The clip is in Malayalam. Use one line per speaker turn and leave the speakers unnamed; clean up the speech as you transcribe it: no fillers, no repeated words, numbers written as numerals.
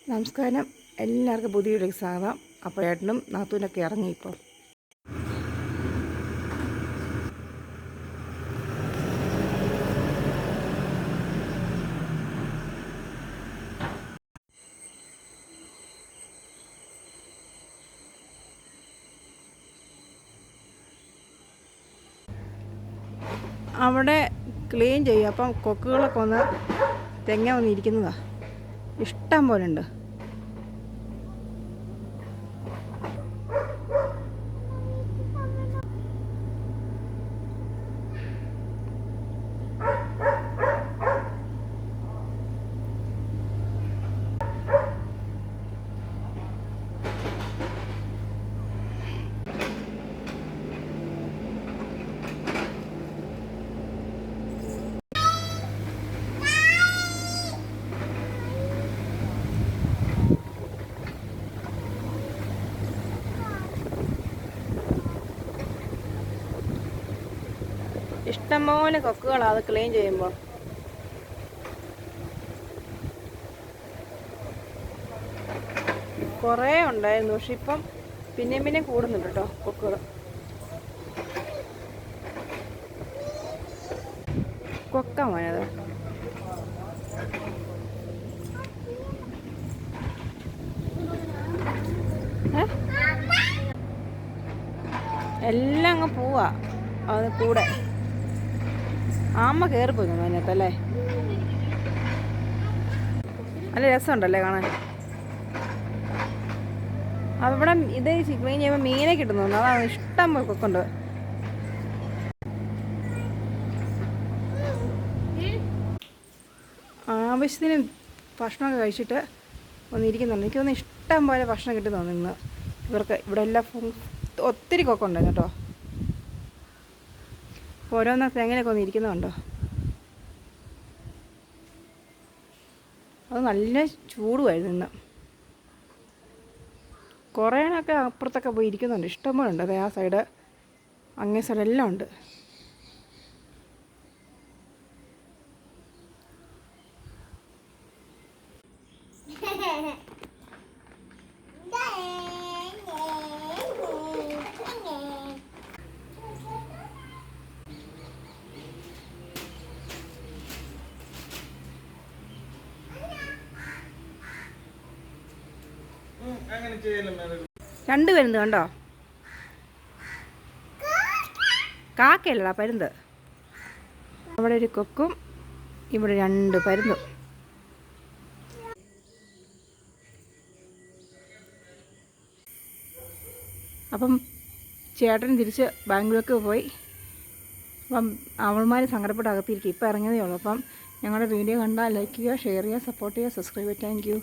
നമസ്കാരം, എല്ലാവർക്കും പുതിയൊരു സ്വാഗതം. അപ്പോൾ ഏട്ടനും നാത്തൂനൊക്കെ ഇറങ്ങി. ഇപ്പോൾ അവിടെ ക്ലീൻ ചെയ്യും. അപ്പം കൊക്കുകളൊക്കെ ഒന്ന് തെങ്ങ വന്നിരിക്കുന്നതാണ്. ഇഷ്ടം പോലെ ഉണ്ട്. ഇഷ്ടംപോലെ കൊക്കുകളാണ് അത് ക്ലീൻ ചെയ്യുമ്പോൾ. കുറേ ഉണ്ടായിരുന്നു, പക്ഷെ ഇപ്പം പിന്നെയും കൂടുന്നുണ്ട് കേട്ടോ കൊക്കുകൾ. കൊക്ക മോനത് എല്ലാം അങ്ങ് പോവാ. അത് കൂടെ ആമ്മ കയറിപ്പോയി അതിനകത്തല്ലേ. നല്ല രസമുണ്ടല്ലേ കാണാൻ. അവിടെ ഇത് ക്ലീൻ ചെയ്യുമ്പോൾ മീനെ കിട്ടുന്നുണ്ട്. അതാണ് ഇഷ്ടം പോലെ കൊക്കുണ്ട്. ആവശ്യത്തിന് ഭക്ഷണമൊക്കെ കഴിച്ചിട്ട് ഒന്നിരിക്കുന്നുണ്ട്. എനിക്കൊന്ന് ഇഷ്ടം പോലെ ഭക്ഷണം കിട്ടുന്നു ഇന്ന് ഇവർക്ക്. ഇവിടെ എല്ലാം ഒത്തിരി കൊക്കുണ്ടായിരുന്നു കേട്ടോ. ഓരോന്നൊക്കെ എങ്ങനെയൊക്കെ ഒന്ന് ഇരിക്കുന്നുണ്ടോ. അത് നല്ല ചൂടുമായിരുന്നു ഇന്ന്. കുറേണൊക്കെ അപ്പുറത്തൊക്കെ പോയി ഇരിക്കുന്നുണ്ട്. ഇഷ്ടംപോലെ ഉണ്ട്. അതെ, ആ സൈഡ് അങ്ങേ സൈഡ് എല്ലാം ഉണ്ട്. രണ്ട് പരുന്ത് കണ്ടോ? കാക്കയല്ലടാ, പരുന്ത്. അവിടെ ഒരു കൊക്കും ഇവിടെ രണ്ട് പരുന്തും. അപ്പം ചേട്ടൻ തിരിച്ച് ബാംഗ്ലൂർക്ക് പോയി. അപ്പം അവൾമാർ സങ്കടപ്പെട്ട് അകത്തിരിക്കും. ഇപ്പം ഇറങ്ങിയതേ ഉള്ളൂ. അപ്പം ഞങ്ങളുടെ വീഡിയോ കണ്ടാൽ ലൈക്ക് ചെയ്യുക, ഷെയർ ചെയ്യുക, സപ്പോർട്ട് ചെയ്യുക, സബ്സ്ക്രൈബ് ചെയ്യുക. Thank you.